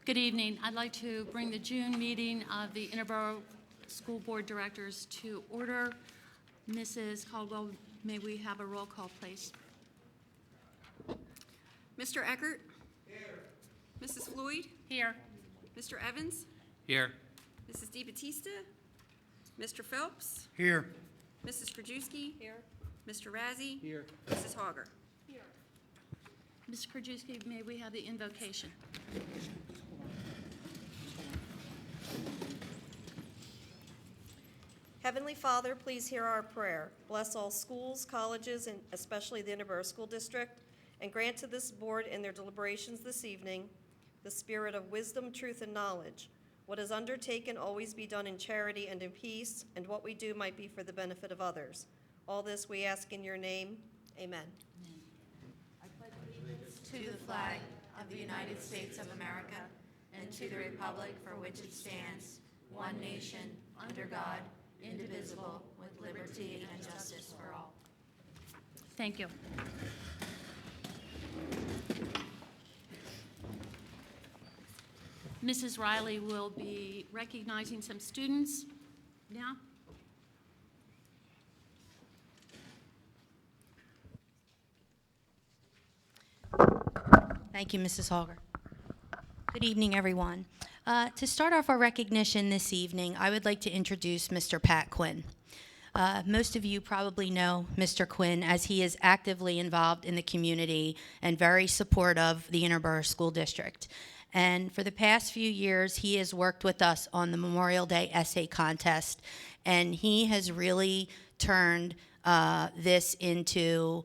Good evening. I'd like to bring the June meeting of the Interboro School Board Directors to order. Mrs. Caldwell, may we have a roll call, please? Mr. Eckert? Here. Mrs. Floyd? Here. Mr. Evans? Here. Mrs. DeBattista? Mr. Phelps? Here. Mrs. Krajewski? Here. Mr. Razzie? Here. Mrs. Hauger? Ms. Krajewski, may we have the invocation? Heavenly Father, please hear our prayer. Bless all schools, colleges, and especially the Interboro School District, and grant to this board in their deliberations this evening the spirit of wisdom, truth, and knowledge. What is undertaken always be done in charity and in peace, and what we do might be for the benefit of others. All this we ask in your name. Amen. To the flag of the United States of America and to the republic for which it stands, one nation, under God, indivisible, with liberty and justice for all. Thank you. Mrs. Riley will be recognizing some students now. Thank you, Mrs. Hauger. Good evening, everyone. To start off our recognition this evening, I would like to introduce Mr. Pat Quinn. Most of you probably know Mr. Quinn as he is actively involved in the community and very supportive of the Interboro School District. And for the past few years, he has worked with us on the Memorial Day essay contest, and he has really turned this into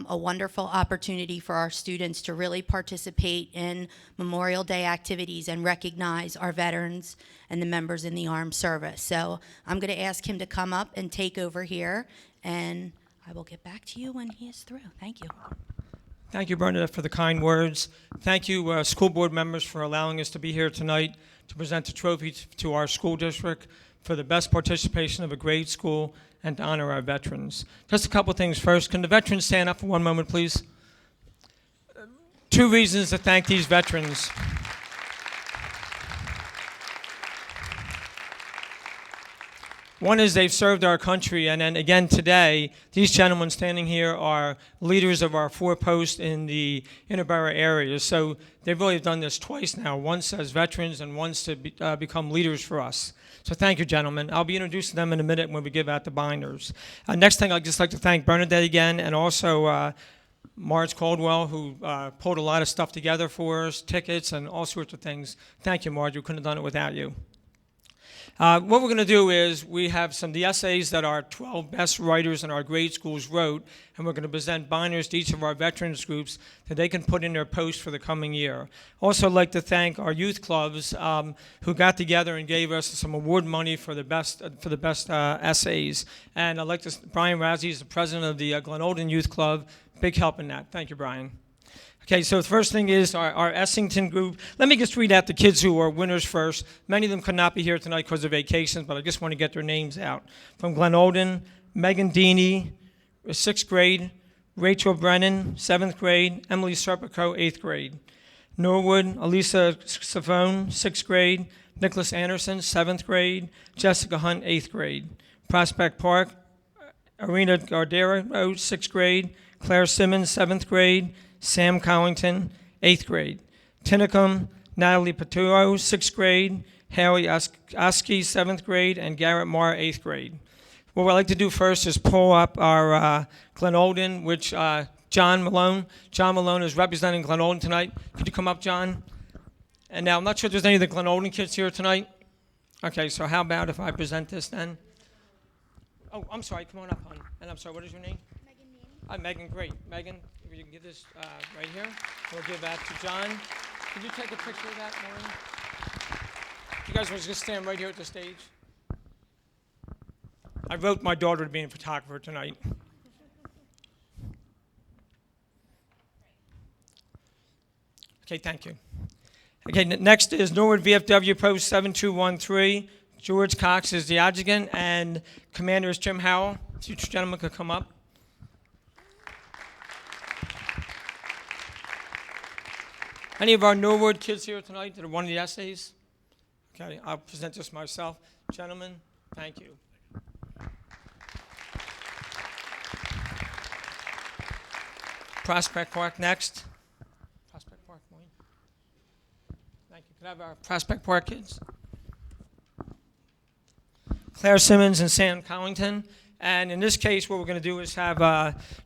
a wonderful opportunity for our students to really participate in Memorial Day activities and recognize our veterans and the members in the armed service. So I'm going to ask him to come up and take over here, and I will get back to you when he is through. Thank you. Thank you, Bernadette, for the kind words. Thank you, school board members, for allowing us to be here tonight to present the trophy to our school district for the best participation of a grade school and to honor our veterans. Just a couple things first. Can the veterans stand up for one moment, please? Two reasons to thank these veterans. One is they've served our country, and then again today, these gentlemen standing here are leaders of our four posts in the Interboro area. So they've really done this twice now, once as veterans and once to become leaders for us. So thank you, gentlemen. I'll be introducing them in a minute when we give out the binders. Next thing, I'd just like to thank Bernadette again, and also Marge Caldwell, who pulled a lot of stuff together for us, tickets and all sorts of things. Thank you, Marge. We couldn't have done it without you. What we're going to do is we have some of the essays that our 12 best writers in our grade schools wrote, and we're going to present binders to each of our veterans groups that they can put in their post for the coming year. Also, I'd like to thank our youth clubs who got together and gave us some award money for the best essays. And I'd like to, Brian Razzie is the president of the Glen Olden Youth Club. Big help in that. Thank you, Brian. Okay, so the first thing is our Essington group. Let me just read out the kids who are winners first. Many of them could not be here tonight because of vacations, but I just want to get their names out. From Glen Olden, Megan Deeney, 6th grade, Rachel Brennan, 7th grade, Emily Serpico, 8th grade. Norwood, Elisa Savone, 6th grade, Nicholas Anderson, 7th grade, Jessica Hunt, 8th grade. Prospect Park, Arena Gardera, 6th grade, Claire Simmons, 7th grade, Sam Collington, 8th grade. Tinicum, Natalie Paturo, 6th grade, Haley Oski, 7th grade, and Garrett Marr, 8th grade. What we'd like to do first is pull up our Glen Olden, which John Malone is representing Glen Olden tonight. Could you come up, John? And now, I'm not sure if there's any of the Glen Olden kids here tonight. Okay, so how about if I present this then? Oh, I'm sorry, come on up, hon. And I'm sorry, what is your name? Megan Mean. Hi, Megan, great. Megan, if you can give this right here. We'll give that to John. Can you take a picture of that, Maureen? You guys want to just stand right here at the stage? I wrote my daughter to be a photographer tonight. Okay, thank you. Okay, next is Norwood VFW Post 7213. George Cox is the adjutant, and Commander is Jim Howell. If you gentlemen could come up. Any of our Norwood kids here tonight that are one of the essays? Okay, I'll present this myself. Gentlemen, thank you. Prospect Park next. Prospect Park, Maureen. Thank you. Could I have our Prospect Park kids? Claire Simmons and Sam Collington. And in this case, what we're going to do is have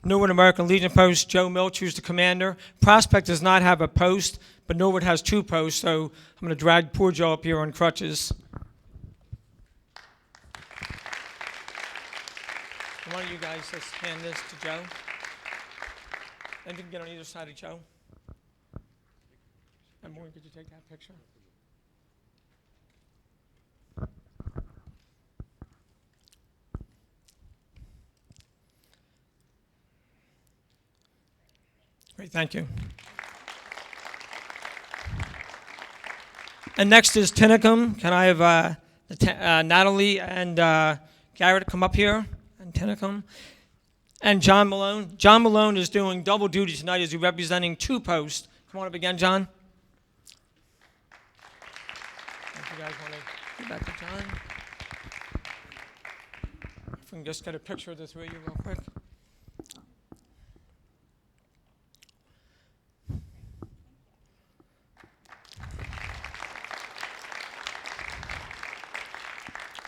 Norwood American Legion post, Joe Milch, who's the commander. Prospect does not have a post, but Norwood has 2 posts, so I'm going to drag poor Joe up here on crutches. Why don't you guys just hand this to Joe? And you can get on either side of Joe. And Maureen, could you take that picture? Great, thank you. And next is Tinicum. Can I have Natalie and Garrett come up here? And Tinicum. And John Malone. John Malone is doing double duty tonight as he's representing 2 posts. Come on up again, John. If you guys want to get back to John. If we can just get a picture of the 3 of you real quick.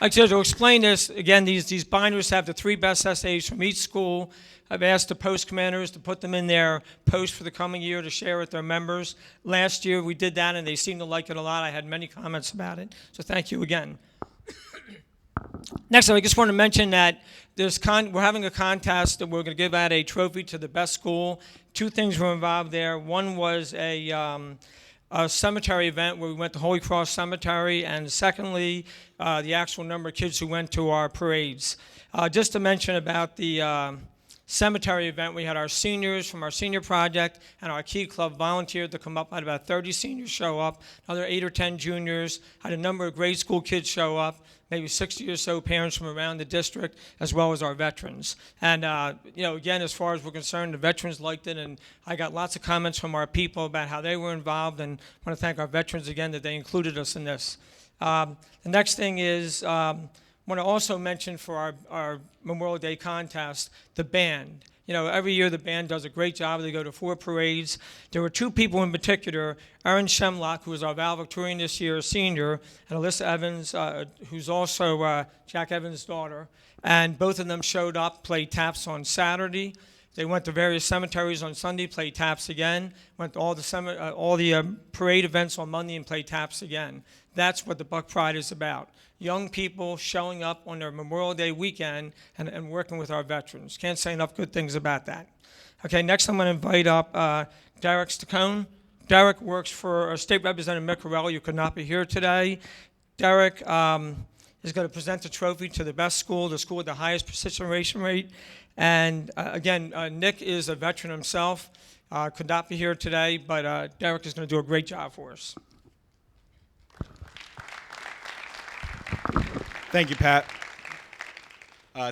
Like I said, to explain this, again, these binders have the 3 best essays from each school. I've asked the post commanders to put them in their post for the coming year to share with their members. Last year we did that, and they seemed to like it a lot. I had many comments about it, so thank you again. Next, I just want to mention that we're having a contest that we're going to give out a trophy to the best school. 2 things were involved there. One was a cemetery event where we went to Holy Cross Cemetery, and secondly, the actual number of kids who went to our parades. Just to mention about the cemetery event, we had our seniors from our senior project and our Key Club volunteered to come up. Had about 30 seniors show up, another 8 or 10 juniors, had a number of grade school kids show up, maybe 60 or so parents from around the district, as well as our veterans. And, again, as far as we're concerned, the veterans liked it, and I got lots of comments from our people about how they were involved, and I want to thank our veterans again that they included us in this. The next thing is, I want to also mention for our Memorial Day contest, the band. Every year the band does a great job. They go to 4 parades. There were 2 people in particular, Erin Shemlock, who was our valedictorian this year, a senior, and Alyssa Evans, who's also Jack Evans' daughter. And both of them showed up, played taps on Saturday. They went to various cemeteries on Sunday, played taps again. Went to all the parade events on Monday and played taps again. That's what the Buck Pride is about. Young people showing up on their Memorial Day weekend and working with our veterans. Can't say enough good things about that. Okay, next I'm going to invite up Derek Stacone. Derek works for State Representative Mick Corelli, who could not be here today. Derek is going to present the trophy to the best school, the school with the highest participation rate. And again, Nick is a veteran himself, could not be here today, but Derek is going to do a great job for us. Thank you, Pat.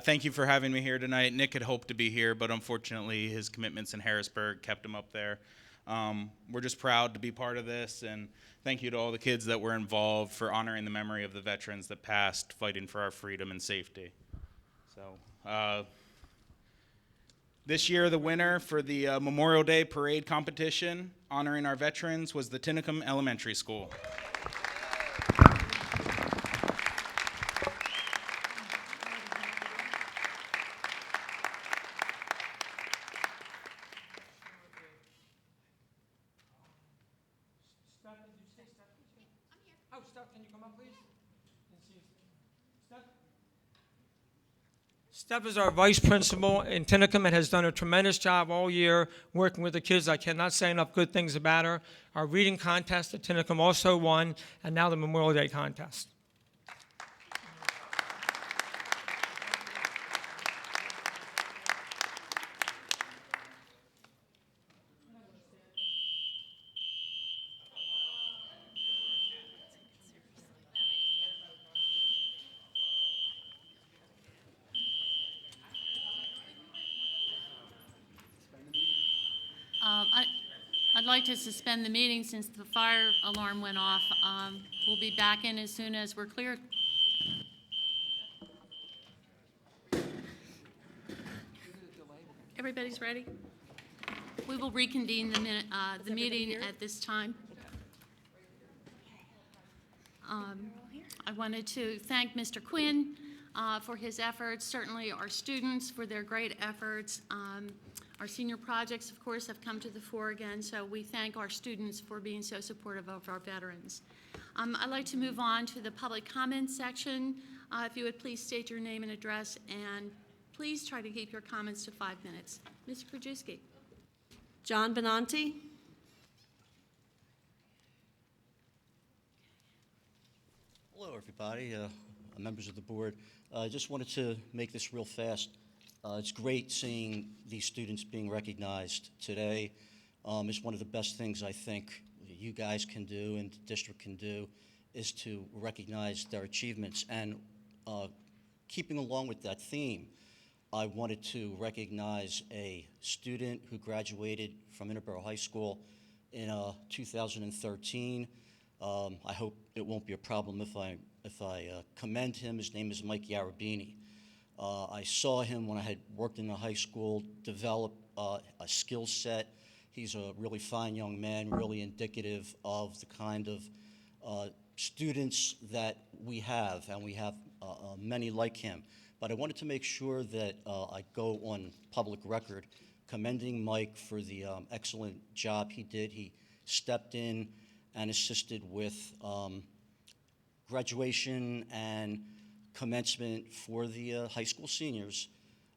Thank you for having me here tonight. Nick had hoped to be here, but unfortunately his commitments in Harrisburg kept him up there. We're just proud to be part of this, and thank you to all the kids that were involved for honoring the memory of the veterans that passed, fighting for our freedom and safety. So, this year the winner for the Memorial Day Parade competition honoring our veterans was the Tinicum Elementary School. Steph is our vice principal in Tinicum and has done a tremendous job all year working with the kids. I cannot say enough good things about her. Our reading contest at Tinicum also won, and now the Memorial Day contest. I'd like to suspend the meeting since the fire alarm went off. We'll be back in as soon as we're cleared. Everybody's ready? We will reconvene the meeting at this time. I wanted to thank Mr. Quinn for his efforts, certainly our students for their great efforts. Our senior projects, of course, have come to the fore again, so we thank our students for being so supportive of our veterans. I'd like to move on to the public comment section. If you would please state your name and address, and please try to keep your comments to 5 minutes. Ms. Krajewski. John Benanti? Hello, everybody, members of the board. I just wanted to make this real fast. It's great seeing these students being recognized today. It's one of the best things I think you guys can do and the district can do is to recognize their achievements. And keeping along with that theme, I wanted to recognize a student who graduated from Interboro High School in 2013. I hope it won't be a problem if I commend him. His name is Mike Yarabini. I saw him when I had worked in the high school, develop a skill set. He's a really fine young man, really indicative of the kind of students that we have, and we have many like him. But I wanted to make sure that I go on public record commending Mike for the excellent job he did. He stepped in and assisted with graduation and commencement for the high school seniors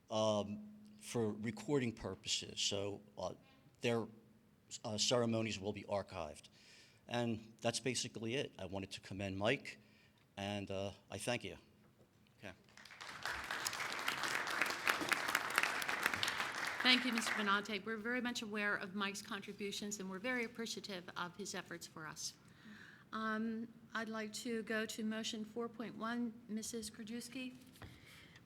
for recording purposes. So their ceremonies will be archived. And that's basically it. I wanted to commend Mike, and I thank you. Okay. Thank you, Mr. Benante. We're very much aware of Mike's contributions, and we're very appreciative of his efforts for us. I'd like to go to motion 4.1. Mrs. Krajewski.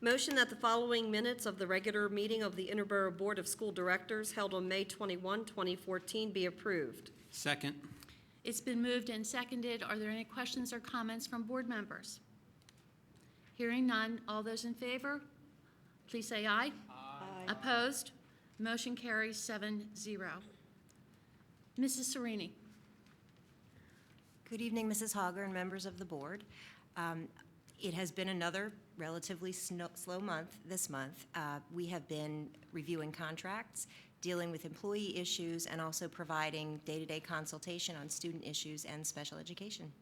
Motion that the following minutes of the regular meeting of the Interboro Board of School Directors held on May 21, 2014 be approved. Second. It's been moved and seconded. Are there any questions or comments from board members? Hearing none. All those in favor, please say aye. Aye. Opposed? Motion carries 7-0. Mrs. Serini. Good evening, Mrs. Hogger and members of the board. It has been another relatively slow month this month. We have been reviewing contracts, dealing with employee issues, and also providing day-to-day consultation on student issues and special education.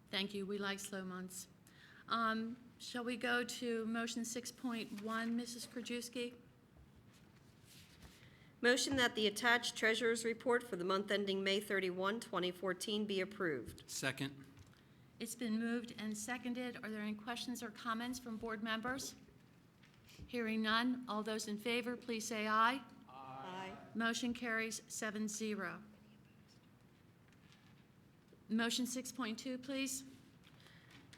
Thank you. We like slow months. Shall we go to motion 6.1, Mrs. Krajewski? Motion that the attached treasurer's report for the month ending May 31, 2014 be approved. Second. It's been moved and seconded. Are there any questions or comments from board members? Hearing none. All those in favor, please say aye. Aye. Motion carries 7-0. Motion 6.2, please.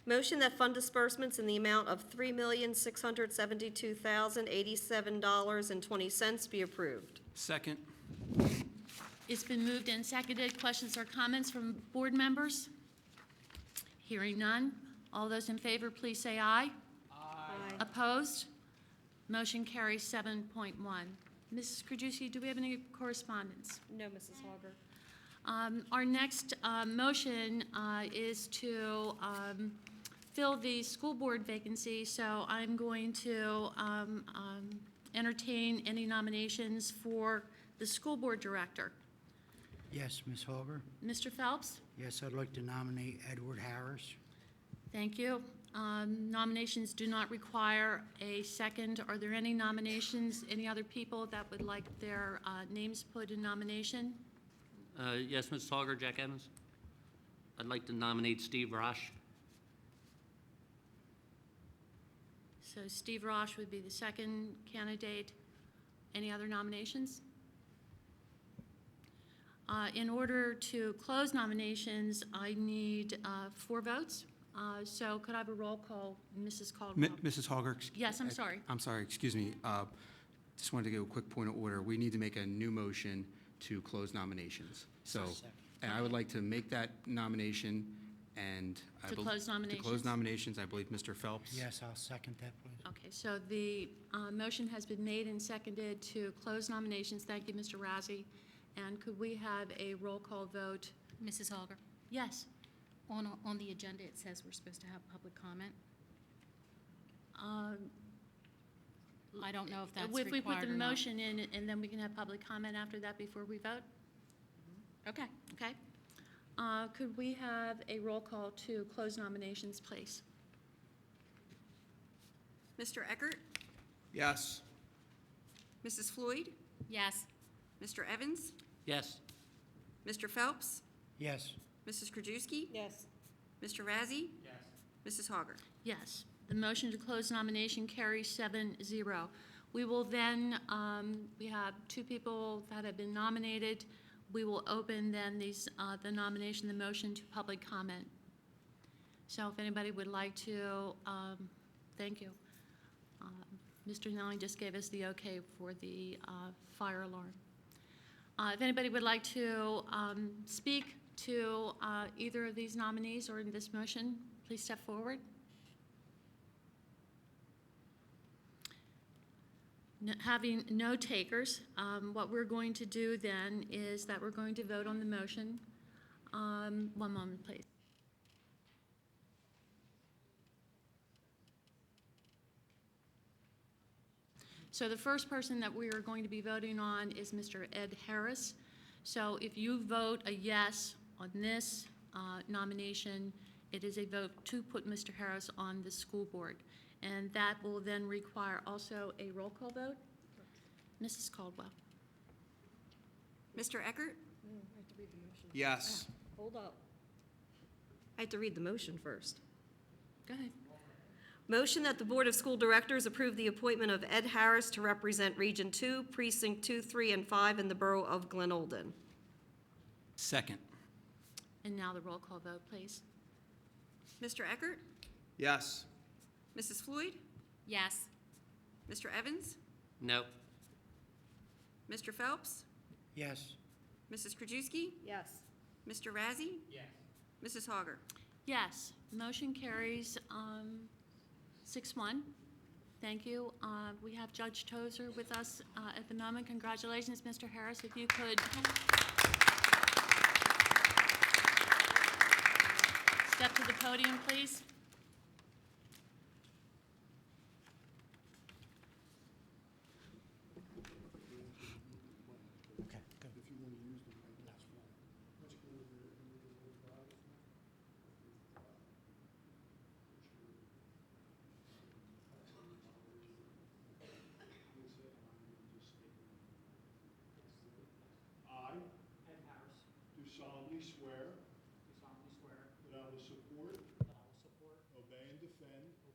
Motion that fund disbursements in the amount of $3,672,087.20 be approved. Second. It's been moved and seconded. Questions or comments from board members? Hearing none. All those in favor, please say aye. Aye. Opposed? Motion carries 7.1. Mrs. Krajewski, do we have any correspondence? No, Mrs. Hogger. Our next motion is to fill the school board vacancy, so I'm going to entertain any nominations for the school board director. Yes, Ms. Hogger. Mr. Phelps? Yes, I'd like to nominate Edward Harris. Thank you. Nominations do not require a second. Are there any nominations, any other people that would like their names put in nomination? Yes, Ms. Hogger, Jack Evans. I'd like to nominate Steve Rosh. So Steve Rosh would be the second candidate. Any other nominations? In order to close nominations, I need 4 votes. So could I have a roll call, Mrs. Caldwell? Mrs. Hogger. Yes, I'm sorry. I'm sorry, excuse me. Just wanted to give a quick point of order. We need to make a new motion to close nominations. So, and I would like to make that nomination and. To close nominations? To close nominations, I believe Mr. Phelps. Yes, I'll second that, please. Okay, so the motion has been made and seconded to close nominations. Thank you, Mr. Razzi. And could we have a roll call vote? Mrs. Hogger, Yes. on the agenda, it says we're supposed to have public comment. I don't know if that's If we put required the or not. motion in, and then we can have public comment after that before we vote? Okay, okay. Could we have a roll call to close nominations, please? Mr. Eckert, Yes. Mrs. Floyd, Yes. Mr. Evans, Yes. Mr. Phelps, Yes, Mrs. Krajewski, Yes. Mr. Razzi, Yes. Mrs. Hogger. Yes. The motion to close nomination carries 7-0. We will then, we have 2 people that have been nominated. We will open then the nomination, the motion to public comment. So if anybody would like to, thank you. Mr. Nelly just gave us the okay for the fire alarm. If anybody would like to speak to either of these nominees or in this motion, please step forward. Having no takers, what we're going to do then is that we're going to vote on the motion. One moment, please. So the first person that we are going to be voting on is Mr. Ed Harris. So if you vote a yes on this nomination, it is a vote to put Mr. Harris on the school board. And that will then require also a roll call vote. Mrs. Caldwell. Mr. Eckert, Yes. Hold up. I have to read the motion first. Go ahead. Motion that the Board of School Directors approve the appointment of Ed Harris to represent Region 2, Precinct 2, 3, and 5 in the Borough of Glen Olden. Second. And now the roll call vote, please. Mr. Eckert, Yes. Mrs. Floyd, Yes. Mr. Evans, No. Mr. Phelps, yes, Mrs. Krajewski, Yes. Mr. Razzi, Yes. Mrs. Hogger. Yes, motion carries 6-1. Thank you. We have Judge Tozer with us at the moment. Congratulations, Mr. Harris. If you could step to the podium, please. I, Ed Harris, do solemnly swear that I will support, obey, and defend the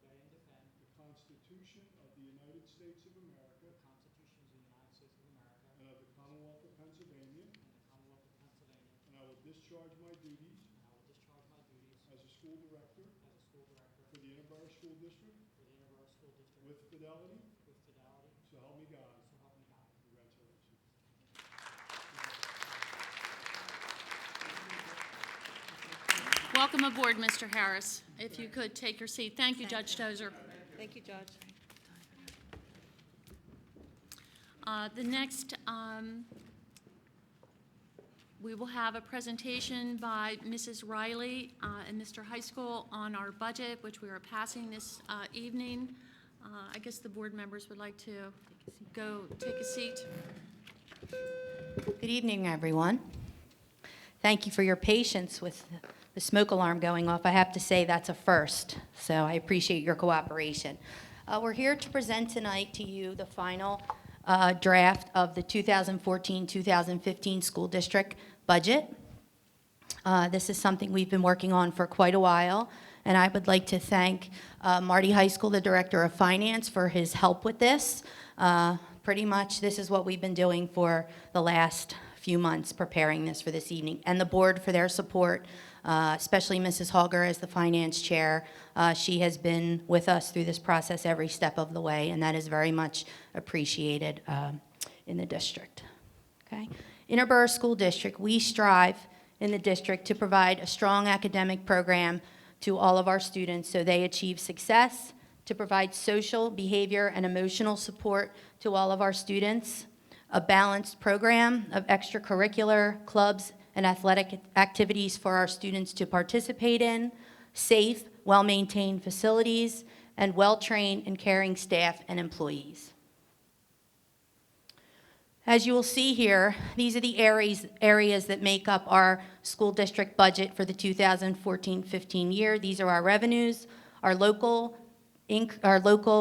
Constitution of the United States of America and of the Commonwealth of Pennsylvania, and I will discharge my duties as a school director for the Interboro School District with fidelity, so help me God. Congratulations. Welcome aboard, Mr. Harris. If you could take your seat. Thank you, Judge Tozer. Thank you, Judge. The next, we will have a presentation by Mrs. Riley and Mr. High School on our budget, which we are passing this evening. I guess the board members would like to go take a seat. Good evening, everyone. Thank you for your patience with the smoke alarm going off. I have to say that's a first, so I appreciate your cooperation. We're here to present tonight to you the final draft of the 2014-2015 school district budget. This is something we've been working on for quite a while, and I would like to thank Marty High School, the Director of Finance, for his help with this. Pretty much this is what we've been doing for the last few months, preparing this for this evening, and the board for their support, especially Mrs. Hogger as the finance chair. She has been with us through this process every step of the way, and that is very much appreciated in the district. Okay? Interboro School District, we strive in the district to provide a strong academic program to all of our students so they achieve success, to provide social, behavior, and emotional support to all of our students, a balanced program of extracurricular clubs and athletic activities for our students to participate in, safe, well-maintained facilities, and well-trained and caring staff and employees. As you will see here, these are the areas that make up our school district budget for the 2014-15 year. These are our revenues. Our local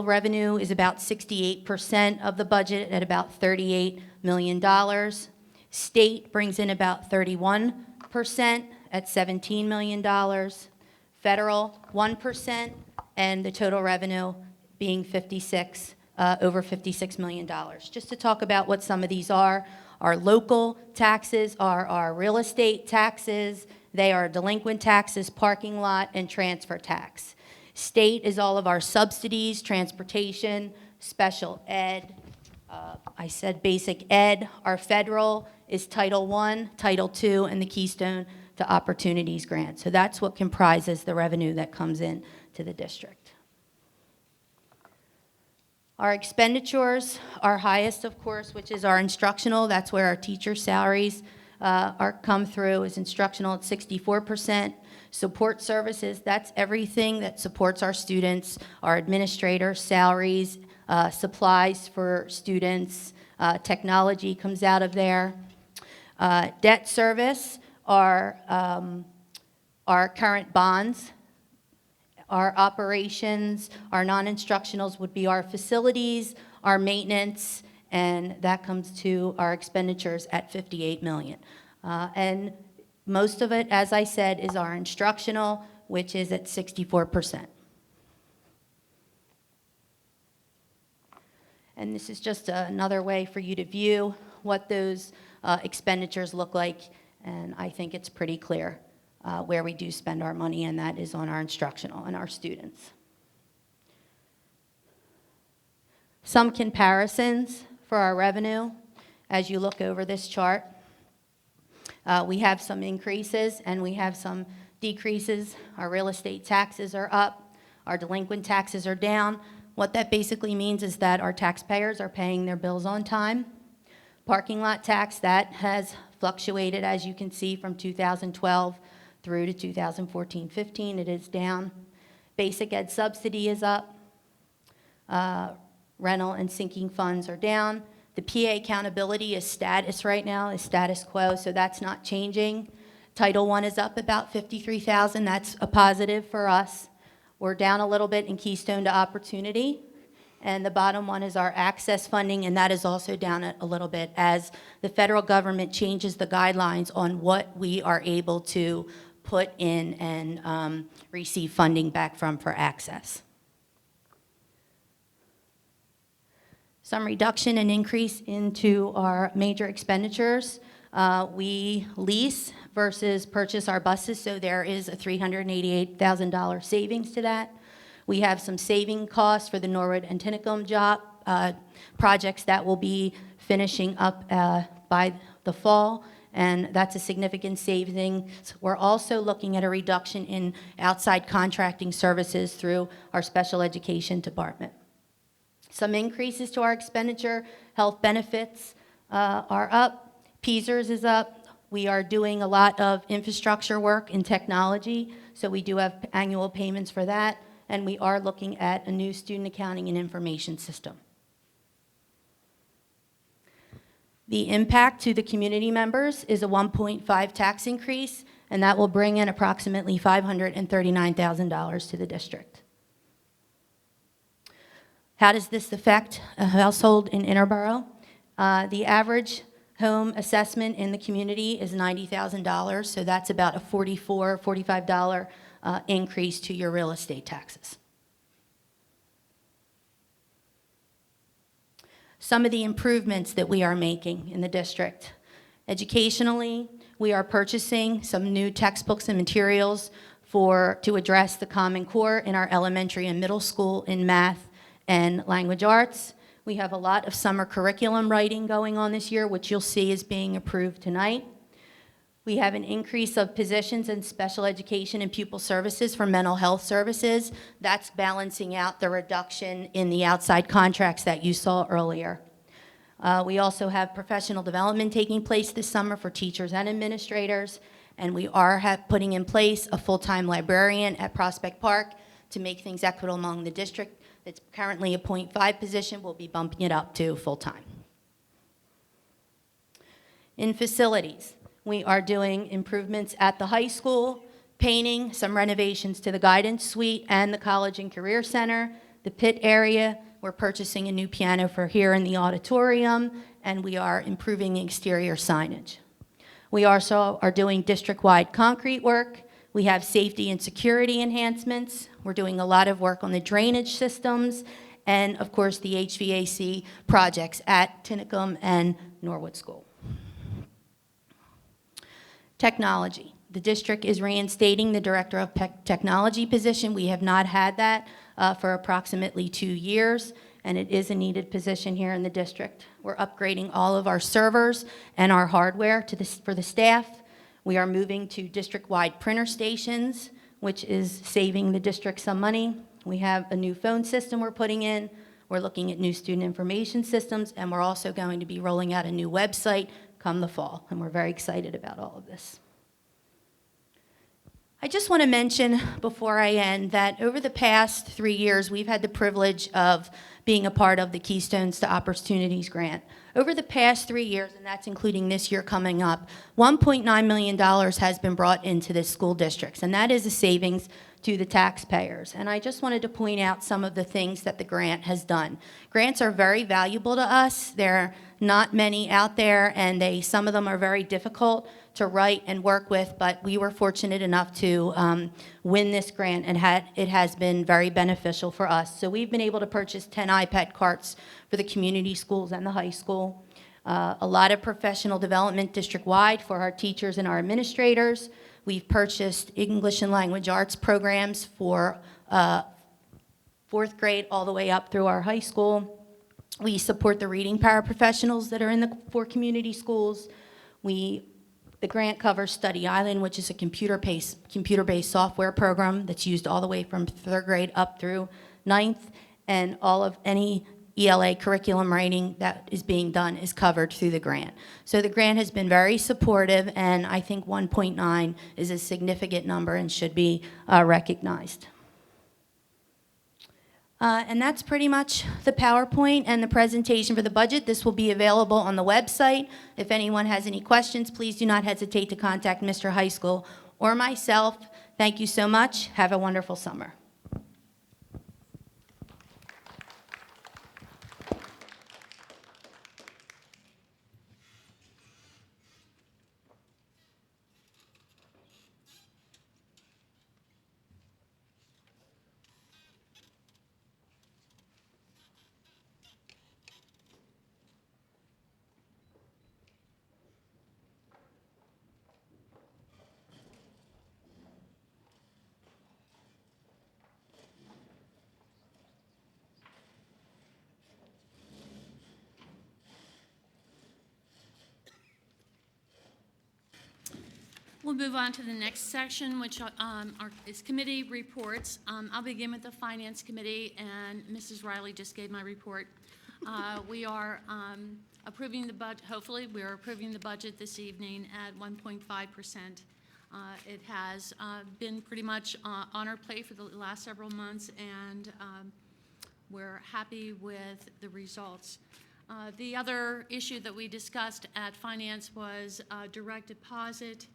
revenue is about 68% of the budget at about $38 million. State brings in about 31% at $17 million. Federal, 1%, and the total revenue being over $56 million. Just to talk about what some of these are, our local taxes are our real estate taxes. They are delinquent taxes, parking lot, and transfer tax. State is all of our subsidies, transportation, special ed. I said basic ed. Our federal is Title I, Title II, and the Keystone to Opportunities Grant. So that's what comprises the revenue that comes in to the district. Our expenditures, our highest, of course, which is our instructional. That's where our teacher salaries come through, is instructional at 64%. Support services, that's everything that supports our students, our administrators' salaries, supplies for students, technology comes out of there. Debt service, our current bonds. Our operations, our non-instructionals would be our facilities, our maintenance, and that comes to our expenditures at $58 million. And most of it, as I said, is our instructional, which is at 64%. And this is just another way for you to view what those expenditures look like, and I think it's pretty clear where we do spend our money, and that is on our instructional and our students. Some comparisons for our revenue as you look over this chart. We have some increases and we have some decreases. Our real estate taxes are up. Our delinquent taxes are down. What that basically means is that our taxpayers are paying their bills on time. Parking lot tax, that has fluctuated, as you can see, from 2012 through to 2014-15, it is down. Basic ed subsidy is up. Rental and sinking funds are down. The PA accountability is status right now, is status quo, so that's not changing. Title I is up about $53,000, that's a positive for us. We're down a little bit in Keystone to Opportunity. And the bottom one is our access funding, and that is also down a little bit as the federal government changes the guidelines on what we are able to put in and receive funding back from for access. Some reduction and increase into our major expenditures. We lease versus purchase our buses, so there is a $388,000 savings to that. We have some saving costs for the Norwood and Tinicum job projects that will be finishing up by the fall, and that's a significant saving. We're also looking at a reduction in outside contracting services through our special education department. Some increases to our expenditure. Health benefits are up. PSERS is up. We are doing a lot of infrastructure work in technology, so we do have annual payments for that, and we are looking at a new student accounting and information system. The impact to the community members is a 1.5 tax increase, and that will bring in approximately $539,000 to the district. How does this affect a household in Interboro? The average home assessment in the community is $90,000, so that's about a $44, $45 increase to your real estate taxes. Some of the improvements that we are making in the district. Educationally, we are purchasing some new textbooks and materials to address the Common Core in our elementary and middle school in math and language arts. We have a lot of summer curriculum writing going on this year, which you'll see is being approved tonight. We have an increase of positions in special education and pupil services for mental health services. That's balancing out the reduction in the outside contracts that you saw earlier. We also have professional development taking place this summer for teachers and administrators, and we are putting in place a full-time librarian at Prospect Park to make things equitable among the district. It's currently a .5 position. We'll be bumping it up to full-time. In facilities, we are doing improvements at the high school, painting, some renovations to the guidance suite and the college and career center, the pit area. We're purchasing a new piano for here in the auditorium, and we are improving the exterior signage. We also are doing district-wide concrete work. We have safety and security enhancements. We're doing a lot of work on the drainage systems, and of course the HVAC projects at Tinicum and Norwood School. Technology. The district is reinstating the Director of Technology position. We have not had that for approximately 2 years, and it is a needed position here in the district. We're upgrading all of our servers and our hardware for the staff. We are moving to district-wide printer stations, which is saving the district some money. We have a new phone system we're putting in. We're looking at new student information systems, and we're also going to be rolling out a new website come the fall, and we're very excited about all of this. I just want to mention before I end that over the past 3 years, we've had the privilege of being a part of the Keystones to Opportunities grant. Over the past 3 years, and that's including this year coming up, $1.9 million has been brought into the school districts, and that is a savings to the taxpayers. And I just wanted to point out some of the things that the grant has done. Grants are very valuable to us. There are not many out there, and some of them are very difficult to write and work with, but we were fortunate enough to win this grant, and it has been very beneficial for us. So we've been able to purchase 10 iPad carts for the community schools and the high school. A lot of professional development district-wide for our teachers and our administrators. We've purchased English and language arts programs for 4th grade all the way up through our high school. We support the reading paraprofessionals that are in the 4 community schools. The grant covers Study Island, which is a computer-based software program that's used all the way from 3rd grade up through 9th, and all of any ELA curriculum writing that is being done is covered through the grant. So the grant has been very supportive, and I think 1.9 is a significant number and should be recognized. And that's pretty much the PowerPoint and the presentation for the budget. This will be available on the website. If anyone has any questions, please do not hesitate to contact Mr. High School or myself. Thank you so much. Have a wonderful summer. We'll move on to the next section, which is committee reports. I'll begin with the Finance Committee, and Mrs. Riley just gave my report. We are approving the budget. Hopefully, we are approving the budget this evening at 1.5%. It has been pretty much on our plate for the last several months, and we're happy with the results. The other issue that we discussed at Finance was direct deposit.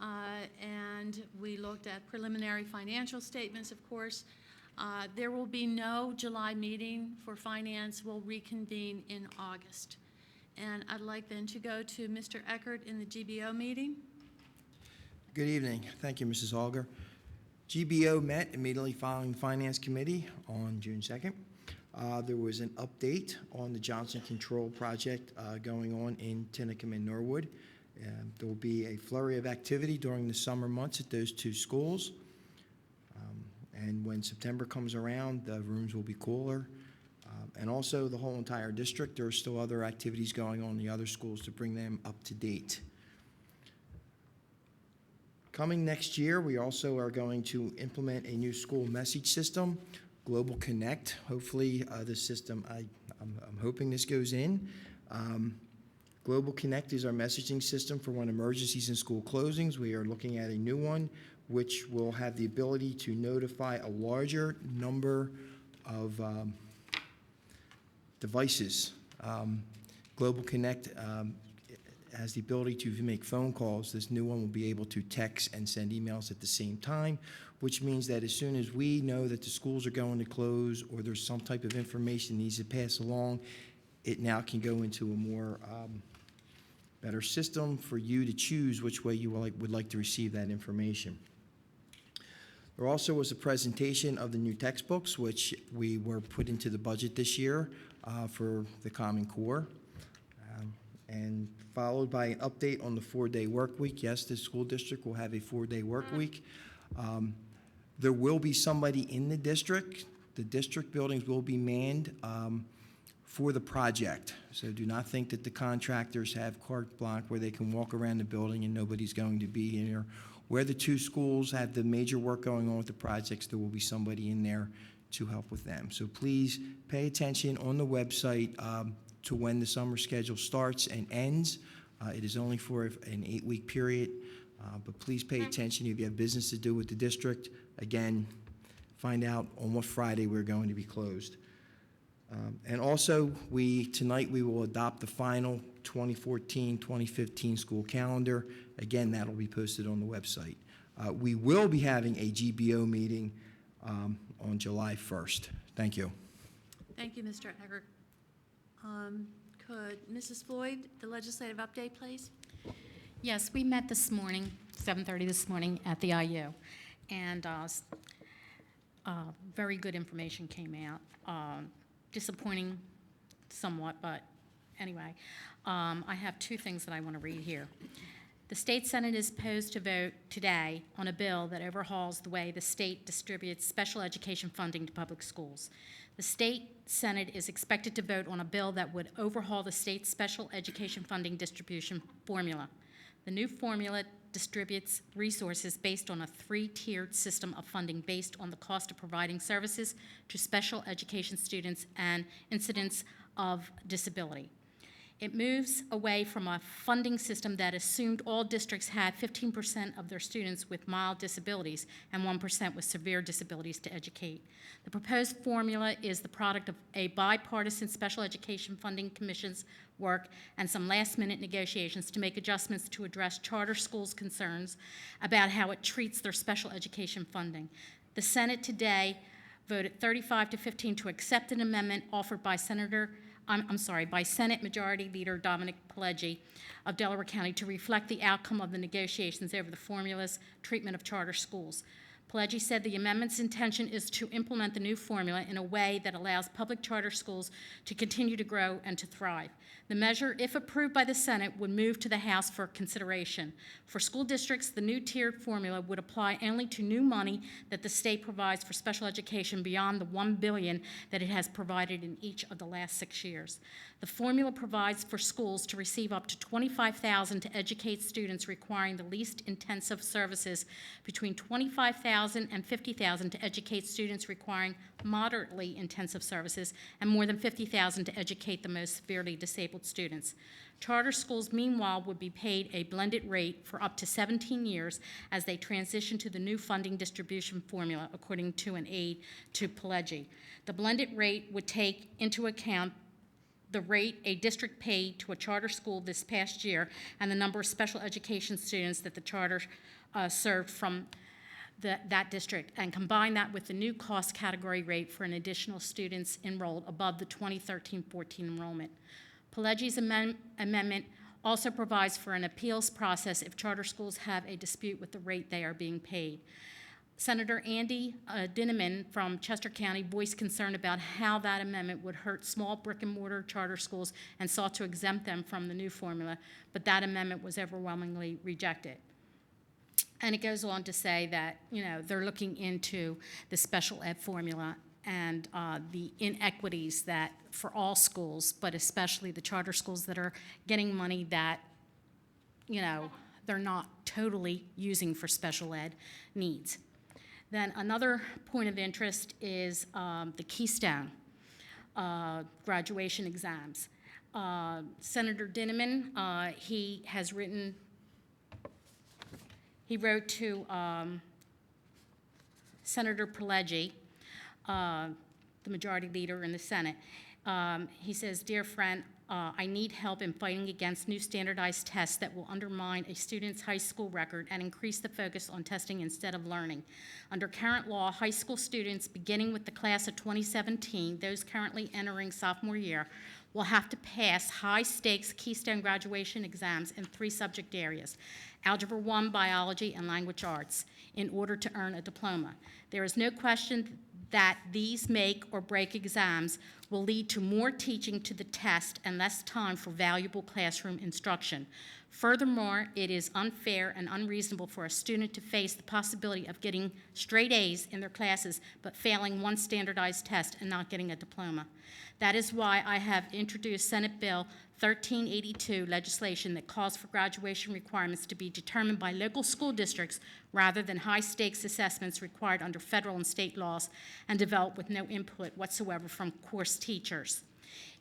And we looked at preliminary financial statements, of course. There will be no July meeting for Finance. We'll reconvene in August. And I'd like then to go to Mr. Eckert in the GBO meeting. Good evening. Thank you, Mrs. Auger. GBO met immediately following the Finance Committee on June 2nd. There was an update on the Johnson Control project going on in Tinicum and Norwood. There will be a flurry of activity during the summer months at those 2 schools. And when September comes around, the rooms will be cooler. And also the whole entire district. There are still other activities going on in the other schools to bring them up to date. Coming next year, we also are going to implement a new school message system, Global Connect. Hopefully, this system, I'm hoping this goes in. Global Connect is our messaging system for when emergencies and school closings. We are looking at a new one, which will have the ability to notify a larger number of devices. Global Connect has the ability to make phone calls. This new one will be able to text and send emails at the same time, which means that as soon as we know that the schools are going to close or there's some type of information needs to pass along, it now can go into a more better system for you to choose which way you would like to receive that information. There also was a presentation of the new textbooks, which we were put into the budget this year for the Common Core, and followed by an update on the 4-day work week. Yes, the school district will have a 4-day work week. There will be somebody in the district. The district buildings will be manned for the project. So do not think that the contractors have carte blanche where they can walk around the building and nobody's going to be in here. Where the two schools have the major work going on with the projects, there will be somebody in there to help with them. So please pay attention on the website to when the summer schedule starts and ends. It is only for an 8-week period, but please pay attention if you have business to do with the district. Again, find out on what Friday we're going to be closed. And also, tonight we will adopt the final 2014-2015 school calendar. Again, that'll be posted on the website. We will be having a GBO meeting on July 1st. Thank you. Thank you, Mr. Eggert. Could Mrs. Floyd, the legislative update, please? Yes, we met this morning, 7:30 this morning at the IU, and very good information came out. Disappointing somewhat, but anyway. I have two things that I want to read here. The state Senate is posed to vote today on a bill that overhauls the way the state distributes special education funding to public schools. The state Senate is expected to vote on a bill that would overhaul the state's special education funding distribution formula. The new formula distributes resources based on a 3-tiered system of funding based on the cost of providing services to special education students and incidence of disability. It moves away from a funding system that assumed all districts had 15% of their students with mild disabilities and 1% with severe disabilities to educate. The proposed formula is the product of a bipartisan Special Education Funding Commission's work and some last-minute negotiations to make adjustments to address charter schools' concerns about how it treats their special education funding. The Senate today voted 35-15 to accept an amendment offered by by Senate Majority Leader Dominic Pileggi of Delaware County to reflect the outcome of the negotiations over the formula's treatment of charter schools. Pileggi said the amendment's intention is to implement the new formula in a way that allows public charter schools to continue to grow and to thrive. The measure, if approved by the Senate, would move to the House for consideration. For school districts, the new tiered formula would apply only to new money that the state provides for special education beyond the $1 billion that it has provided in each of the last 6 years. The formula provides for schools to receive up to $25,000 to educate students requiring the least intensive services, between $25,000 and $50,000 to educate students requiring moderately intensive services, and more than $50,000 to educate the most severely disabled students. Charter schools, meanwhile, would be paid a blended rate for up to 17 years as they transition to the new funding distribution formula, according to an aide to Pileggi. The blended rate would take into account the rate a district paid to a charter school this past year and the number of special education students that the charter served from that district, and combine that with the new cost category rate for an additional students enrolled above the 2013-14 enrollment. Pileggi's amendment also provides for an appeals process if charter schools have a dispute with the rate they are being paid. Senator Andy Dinniman from Chester County voiced concern about how that amendment would hurt small brick-and-mortar charter schools and sought to exempt them from the new formula, but that amendment was overwhelmingly rejected. And it goes on to say that, they're looking into the special ed formula and the inequities that for all schools, but especially the charter schools that are getting money that, you know, they're not totally using for special ed needs. Then another point of interest is the Keystone graduation exams. Senator Dinniman, he wrote to Senator Pileggi, the majority leader in the Senate. He says, "Dear friend, I need help in fighting against new standardized tests that will undermine a student's high school record and increase the focus on testing instead of learning. Under current law, high school students, beginning with the class of 2017, those currently entering sophomore year, will have to pass high-stakes Keystone graduation exams in 3 subject areas, Algebra 1, Biology, and Language Arts, in order to earn a diploma. There is no question that these make or break exams will lead to more teaching to the test and less time for valuable classroom instruction. Furthermore, it is unfair and unreasonable for a student to face the possibility of getting straight A's in their classes but failing one standardized test and not getting a diploma. That is why I have introduced Senate Bill 1382 legislation that calls for graduation requirements to be determined by local school districts rather than high-stakes assessments required under federal and state laws and developed with no input whatsoever from course teachers.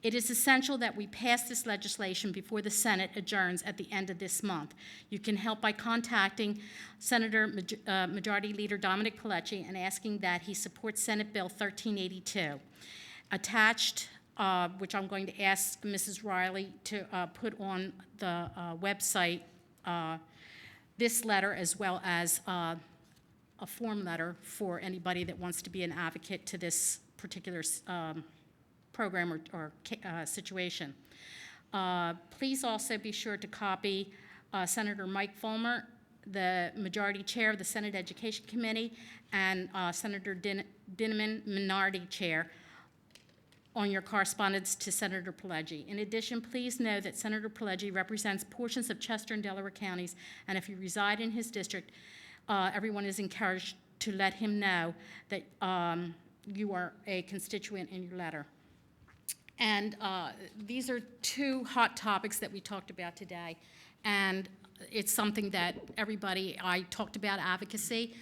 It is essential that we pass this legislation before the Senate adjourns at the end of this month. You can help by contacting Senator Majority Leader Dominic Pileggi and asking that he supports Senate Bill 1382. Attached, which I'm going to ask Mrs. Riley to put on the website, this letter as well as a form letter for anybody that wants to be an advocate to this particular program or situation. Please also be sure to copy Senator Mike Fulmer, the Majority Chair of the Senate Education Committee, and Senator Dinniman, Minority Chair, on your correspondence to Senator Pileggi. In addition, please know that Senator Pileggi represents portions of Chester and Delaware counties, and if you reside in his district, everyone is encouraged to let him know that you are a constituent in your letter. And these are 2 hot topics that we talked about today, and it's something that everybody, I talked about advocacy.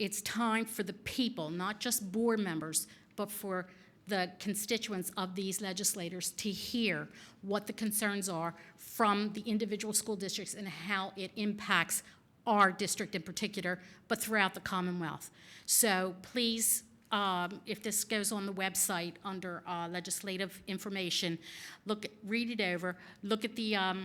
It's time for the people, not just board members, but for the constituents of these legislators to hear what the concerns are from the individual school districts and how it impacts our district in particular, but throughout the Commonwealth. So please, if this goes on the website under legislative information, read it over, look at the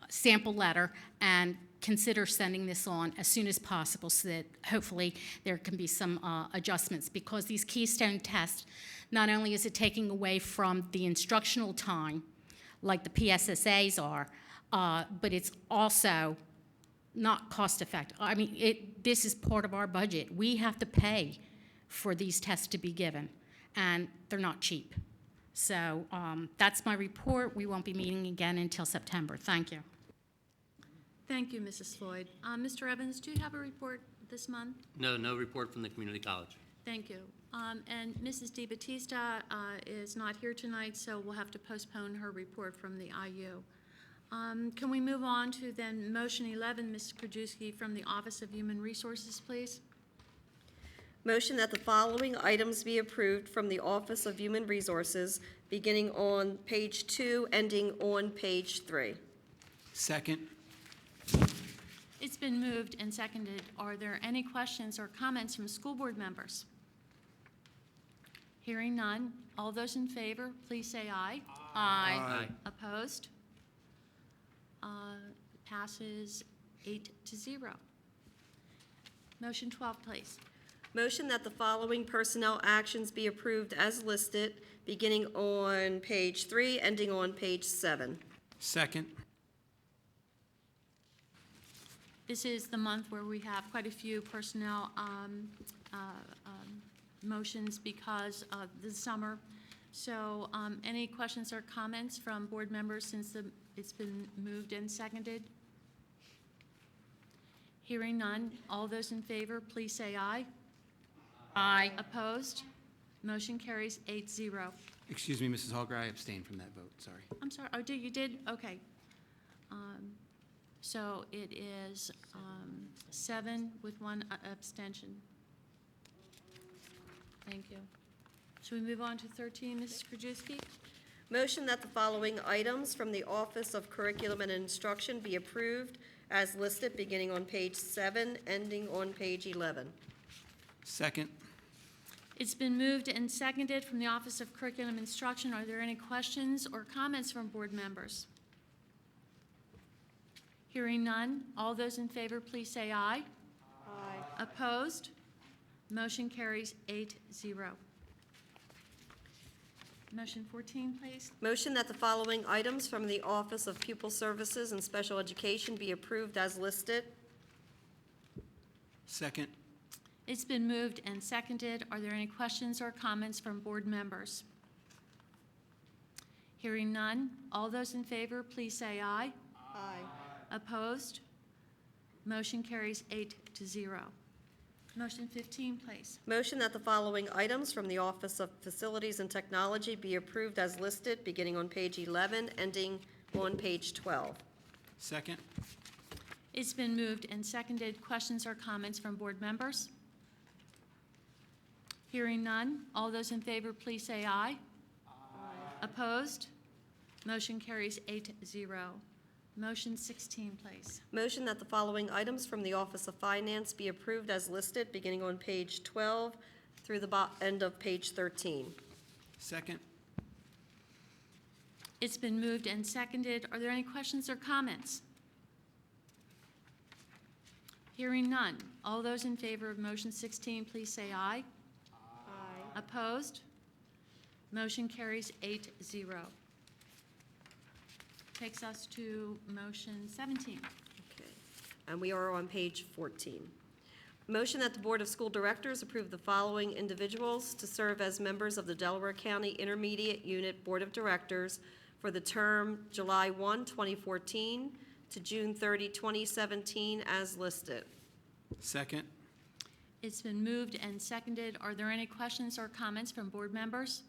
sample letter, and consider sending this on as soon as possible so that hopefully there can be some adjustments, because these Keystone tests, not only is it taking away from the instructional time like the PSSAs are, but it's also not cost effective. I mean, this is part of our budget. We have to pay for these tests to be given, and they're not cheap. So that's my report. We won't be meeting again until September. Thank you. Thank you, Mrs. Floyd. Mr. Evans, do you have a report this month? No report from the community college. Thank you. And Mrs. DiBattista is not here tonight, so we'll have to postpone her report from the IU. Can we move on to then motion 11, Ms. Krajewski, from the Office of Human Resources, please? Motion that the following items be approved from the Office of Human Resources, beginning on page 2, ending on page 3. Second. It's been moved and seconded. Are there any questions or comments from school board members? Hearing none. All those in favor, please say aye. Aye. Opposed? Passes 8-0. Motion 12, please. Motion that the following personnel actions be approved as listed, beginning on page 3, ending on page 7. Second. This is the month where we have quite a few personnel motions because of the summer. So any questions or comments from board members since it's been moved and seconded? Hearing none. All those in favor, please say aye. Aye. Opposed? Motion carries 8-0. Excuse me, Mrs. Hogger, I abstained from that vote, sorry. I'm sorry, oh, you did? Okay. So it is 7 with 1 abstention. Thank you. Should we move on to 13, Mrs. Krajewski? Motion that the following items from the Office of Curriculum and Instruction be approved as listed, beginning on page 7, ending on page 11. Second. It's been moved and seconded from the Office of Curriculum Instruction. Are there any questions or comments from board members? Hearing none, all those in favor, please say aye. Aye. Opposed? Motion carries 8-0. Motion 14, please. Motion that the following items from the Office of Pupil Services and Special Education be approved as listed. Second. It's been moved and seconded. Are there any questions or comments from board members? Hearing none, all those in favor, please say aye. Aye. Opposed? Motion carries 8-0. Motion 15, please. Motion that the following items from the Office of Facilities and Technology be approved as listed, beginning on page 11, ending on page 12. Second. It's been moved and seconded. Questions or comments from board members? Hearing none, all those in favor, please say aye. Aye. Opposed? Motion carries 8-0. Motion 16, please. Motion that the following items from the Office of Finance be approved as listed, beginning on page 12 through the end of page 13. Second. It's been moved and seconded. Are there any questions or comments? Hearing none. All those in favor of motion 16, please say aye. Aye. Opposed? Motion carries 8-0. Takes us to motion 17. Okay. And we are on page 14. Motion that the Board of School Directors approve the following individuals to serve as members of the Delaware County Intermediate Unit Board of Directors for the term July 1, 2014 to June 30, 2017, as listed. Second. It's been moved and seconded. Are there any questions or comments from board members?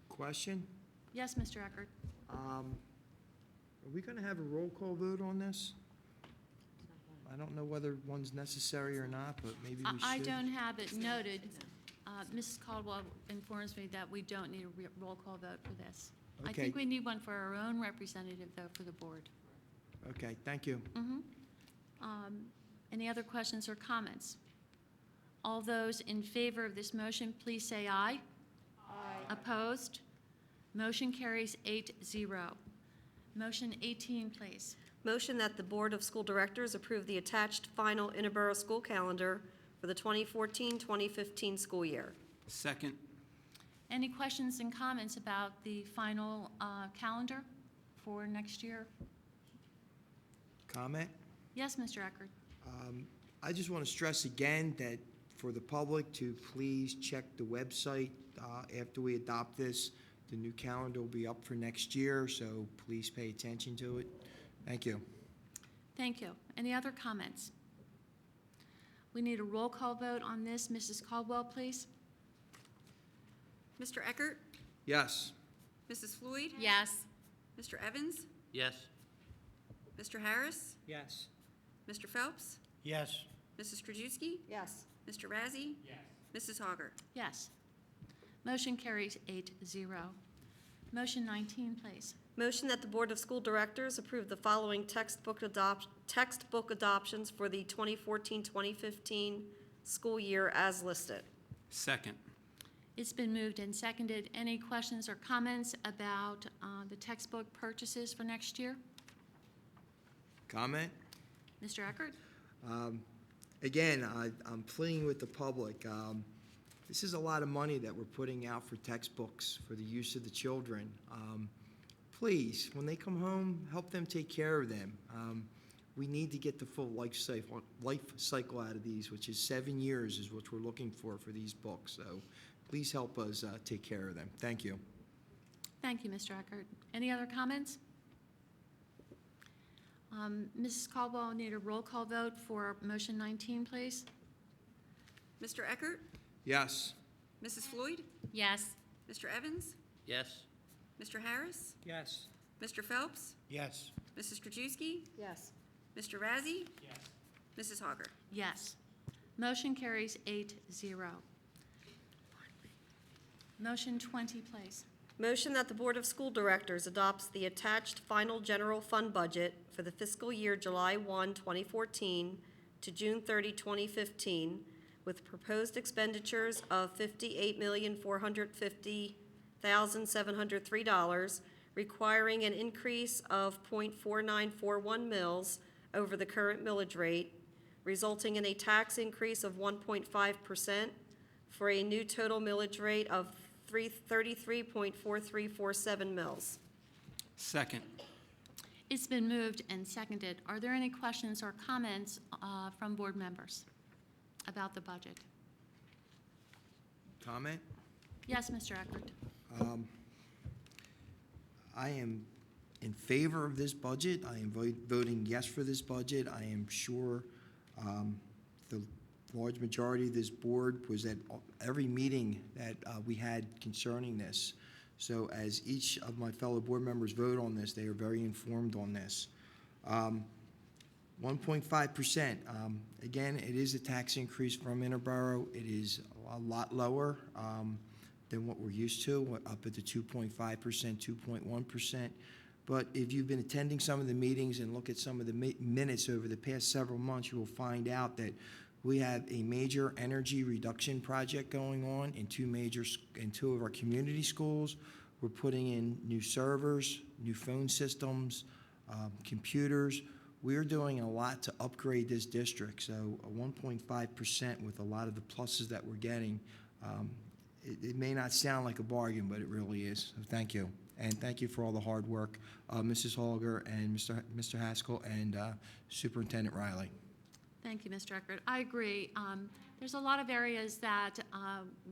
Question? Yes, Mr. Eckert. Are we going to have a roll call vote on this? I don't know whether one's necessary or not, but maybe we should. I don't have it noted. Mrs. Caldwell informs me that we don't need a roll call vote for this. I Okay. think we need one for our own representative, though, for the board. Okay, thank you. Any other questions or comments? All those in favor of this motion, please say aye. Aye. Opposed? Motion carries 8-0. Motion 18, please. Motion that the Board of School Directors approve the attached final Interboro school calendar for the 2014-2015 school year. Second. Any questions and comments about the final calendar for next year? Comment? Yes, Mr. Eckert. I just want to stress again that for the public to please check the website after we adopt this. The new calendar will be up for next year, so please pay attention to it. Thank you. Thank you. Any other comments? We need a roll call vote on this. Mrs. Caldwell, please. Mr. Eckert? Yes. Mrs. Floyd? Yes. Mr. Evans? Yes. Mr. Harris? Yes. Mr. Phelps? Yes. Mrs. Krajewski? Yes. Mr. Razzie? Yes. Mrs. Hogger? Yes. Motion carries 8-0. Motion 19, please. Motion that the Board of School Directors approve the following textbook adoptions for the 2014-2015 school year as listed. Second. It's been moved and seconded. Any questions or comments about the textbook purchases for next year? Comment? Mr. Eckert? Again, I'm pleading with the public. This is a lot of money that we're putting out for textbooks for the use of the children. Please, when they come home, help them take care of them. We need to get the full life cycle out of these, which is 7 years is what we're looking for these books. So please help us take care of them. Thank you. Thank you, Mr. Eckert. Any other comments? Mrs. Caldwell, I need a roll call vote for motion 19, please. Mr. Eckert? Yes. Mrs. Floyd? Yes. Mr. Evans? Yes. Mr. Harris? Yes. Mr. Phelps? Yes. Mrs. Krajewski? Yes. Mr. Razzie? Mrs. Hogger? Yes. Motion carries 8-0. Motion 20, please. Motion that the Board of School Directors adopts the attached final general fund budget for the fiscal year July 1, 2014 to June 30, 2015, with proposed expenditures of $58,450,703, requiring an increase of .4941 mils over the current millage rate, resulting in a tax increase of 1.5% for a new total millage rate of 33.4347 mils. Second. It's been moved and seconded. Are there any questions or comments from board members about the budget? Comment? Yes, Mr. Eckert. I am in favor of this budget. I am voting yes for this budget. I am sure the large majority of this board was at every meeting that we had concerning this. So as each of my fellow board members vote on this, they are very informed on this. 1.5%. Again, it is a tax increase from Interboro. It is a lot lower than what we're used to, up at the 2.5%, 2.1%. But if you've been attending some of the meetings and look at some of the minutes over the past several months, you will find out that we have a major energy reduction project going on in two of our community schools. We're putting in new servers, new phone systems, computers. We're doing a lot to upgrade this district. So a 1.5% with a lot of the pluses that we're getting, it may not sound like a bargain, but it really is. So thank you. And thank you for all the hard work, Mrs. Holger and Mr. Haskell and Superintendent Riley. Thank you, Mr. Eckert. I agree. There's a lot of areas that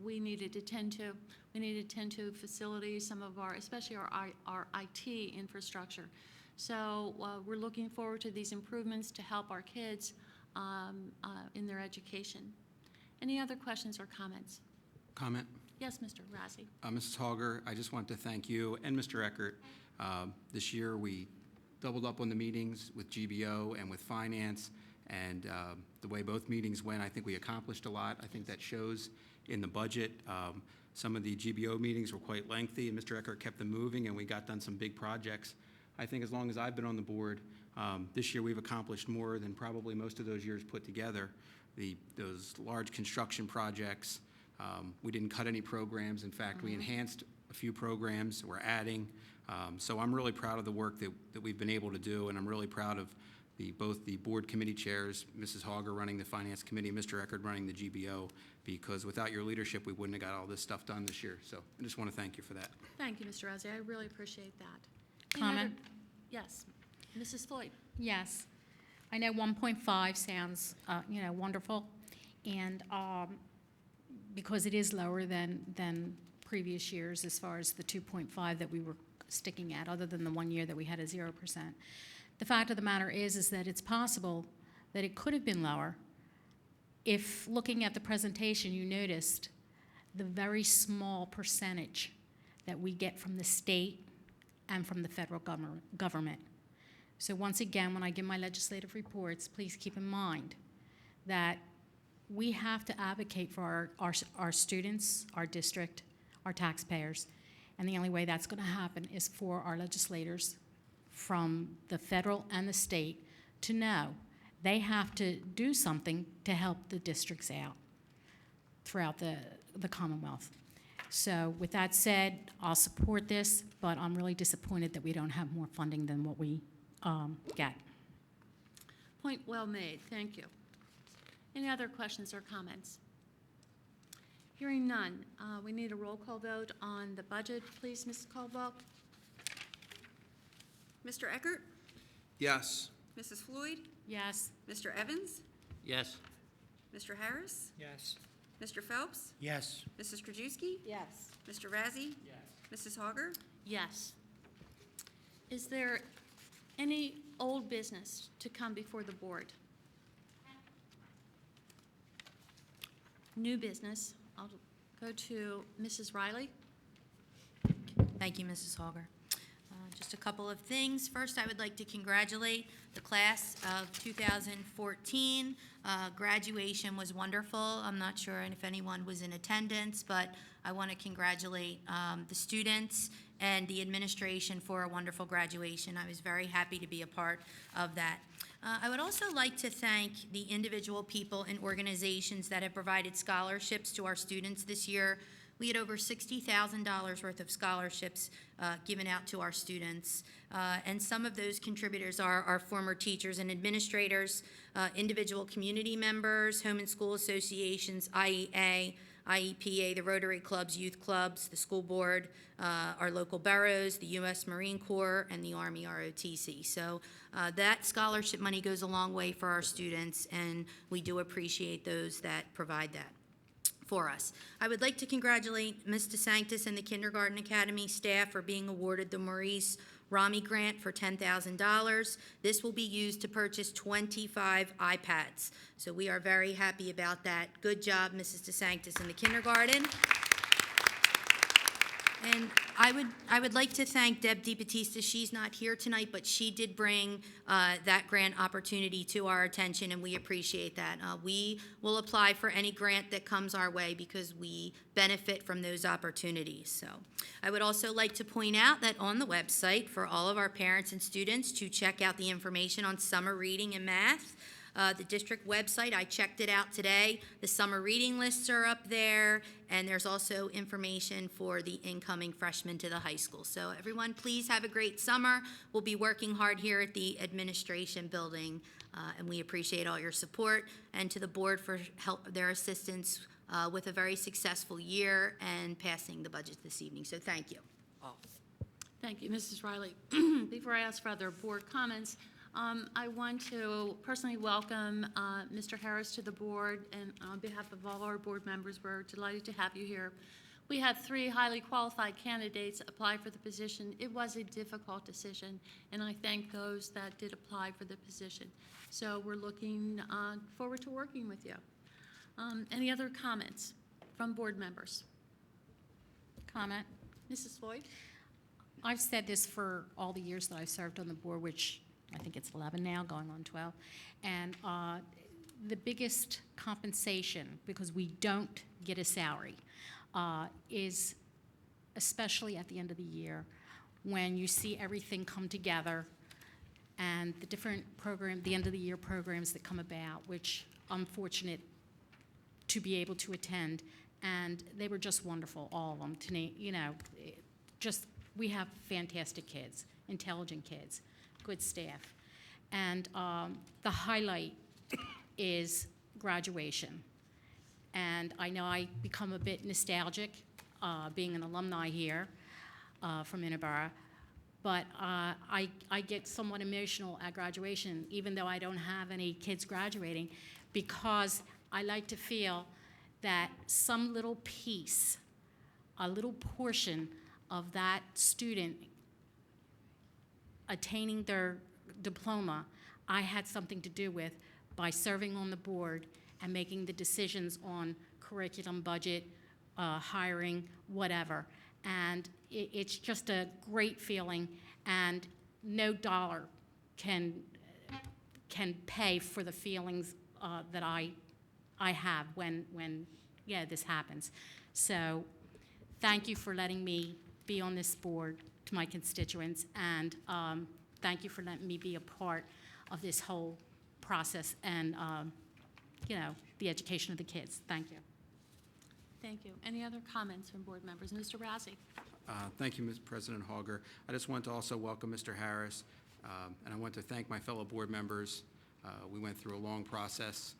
we needed to tend to. We needed to tend to facilities, some of our, especially our IT infrastructure. So we're looking forward to these improvements to help our kids in their education. Any other questions or comments? Comment? Yes, Mr. Razzie. Mrs. Hogger, I just want to thank you and Mr. Eckert. This year, we doubled up on the meetings with GBO and with finance, and the way both meetings went, I think we accomplished a lot. I think that shows in the budget. Some of the GBO meetings were quite lengthy, and Mr. Eckert kept them moving, and we got done some big projects. I think as long as I've been on the board, this year we've accomplished more than probably most of those years put together. Those large construction projects, we didn't cut any programs. In fact, we enhanced a few programs. We're adding. So I'm really proud of the work that we've been able to do, and I'm really proud of both the board committee chairs, Mrs. Hogger running the finance committee, Mr. Eckert running the GBO, because without your leadership, we wouldn't have got all this stuff done this year. So I just want to thank you for that. Thank you, Mr. Razzie. I really appreciate that. Any Comment? other- Yes. Mrs. Floyd. Yes. I know 1.5 sounds, wonderful, and because it is lower than previous years as far as the 2.5 that we were sticking at, other than the 1 year that we had a 0%. The fact of the matter is that it's possible that it could have been lower if, looking at the presentation, you noticed the very small percentage that we get from the state and from the federal government. So once again, when I give my legislative reports, please keep in mind that we have to advocate for our students, our district, our taxpayers, and the only way that's going to happen is for our legislators from the federal and the state to know they have to do something to help the districts out throughout the Commonwealth. So with that said, I'll support this, but I'm really disappointed that we don't have more funding than what we get. Point well made. Thank you. Any other questions or comments? Hearing none, we need a roll call vote on the budget. Please, Mrs. Caldwell. Mr. Eckert? Yes. Mrs. Floyd? Yes. Mr. Evans? Yes. Mr. Harris? Yes. Mr. Phelps? Yes. Mrs. Krajewski? Yes. Mr. Razzie? Mrs. Hogger? Yes. Is there any old business to come before the board? New business, I'll go to Mrs. Riley. Thank you, Mrs. Hogger. Just a couple of things. First, I would like to congratulate the class of 2014. Graduation was wonderful. I'm not sure if anyone was in attendance, but I want to congratulate the students and the administration for a wonderful graduation. I was very happy to be a part of that. I would also like to thank the individual people and organizations that have provided scholarships to our students this year. We had over $60,000 worth of scholarships given out to our students. And some of those contributors are our former teachers and administrators, individual community members, home and school associations, IEA, IEPA, the Rotary Clubs, youth clubs, the school board, our local boroughs, the U.S. Marine Corps, and the Army ROTC. So that scholarship money goes a long way for our students, and we do appreciate those that provide that for us. I would like to congratulate Ms. DeSanctis and the Kindergarten Academy staff for being awarded the Maurice Rami Grant for $10,000. This will be used to purchase 25 iPads. So we are very happy about that. Good job, Mrs. DeSanctis and the kindergarten. And I would like to thank Deb DiBattista. She's not here tonight, but she did bring that grant opportunity to our attention, and we appreciate that. We will apply for any grant that comes our way because we benefit from those opportunities. So I would also like to point out that on the website for all of our parents and students to check out the information on summer reading and math. The district website, I checked it out today. The summer reading lists are up there, and there's also information for the incoming freshmen to the high school. So everyone, please have a great summer. We'll be working hard here at the administration building, and we appreciate all your support, and to the board for their assistance with a very successful year and passing the budget this evening. So thank you. Thank you, Mrs. Riley. Before I ask for other board comments, I want to personally welcome Mr. Harris to the board, and on behalf of all our board members, we're delighted to have you here. We had 3 highly qualified candidates apply for the position. It was a difficult decision, and I thank those that did apply for the position. So we're looking forward to working with you. Any other comments from board members? Comment? Mrs. Floyd? I've said this for all the years that I've served on the board, which I think it's 11 now, going on 12. And the biggest compensation, because we don't get a salary, is especially at the end of the year when you see everything come together and the different the end of the year programs that come about, which I'm fortunate to be able to attend. And they were just wonderful, all of them. We have fantastic kids, intelligent kids, good staff. And the highlight is graduation. And I know I become a bit nostalgic being an alumni here from Interboro, but I get somewhat emotional at graduation, even though I don't have any kids graduating, because I like to feel that some little piece, a little portion of that student attaining their diploma, I had something to do with by serving on the board and making the decisions on curriculum, budget, hiring, whatever. And it's just a great feeling, and no dollar can pay for the feelings that I have when this happens. So thank you for letting me be on this board to my constituents, and thank you for letting me be a part of this whole process and, the education of the kids. Thank you. Thank you. Any other comments from board members? Mr. Rousey? Thank you, Ms. President Hogger. I just want to also welcome Mr. Harris, and I want to thank my fellow board members. We went through a long process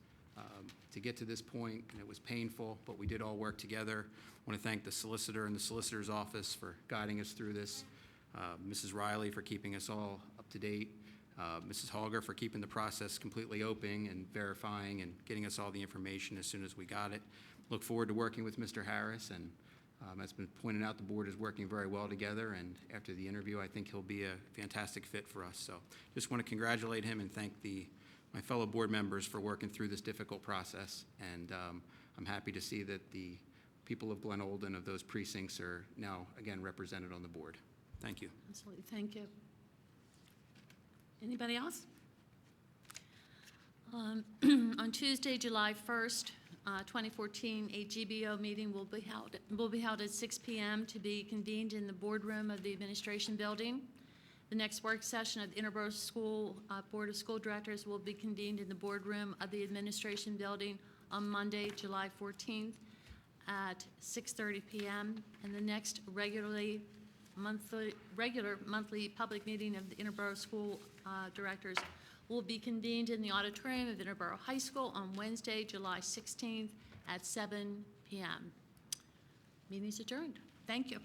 to get to this point, and it was painful, but we did all work together. I want to thank the solicitor and the solicitor's office for guiding us through this, Mrs. Riley for keeping us all up to date, Mrs. Hogger for keeping the process completely open and verifying and getting us all the information as soon as we got it. Look forward to working with Mr. Harris, and as been pointed out, the board is working very well together, and after the interview, I think he'll be a fantastic fit for us. So just want to congratulate him and thank my fellow board members for working through this difficult process, and I'm happy to see that the people of Glen Olden of those precincts are now again represented on the board. Thank you. Absolutely, thank you. Anybody else? On Tuesday, July 1st, 2014, a GBO meeting will be held at 6 p.m. to be convened in the boardroom of the Administration Building. The next work session of the Interboro School Board of School Directors will be convened in the boardroom of the Administration Building on Monday, July 14th at 6:30 p.m. And the next regular monthly public meeting of the Interboro School Directors will be convened in the auditorium of Interboro High School on Wednesday, July 16th at 7 p.m. Meeting is adjourned. Thank you.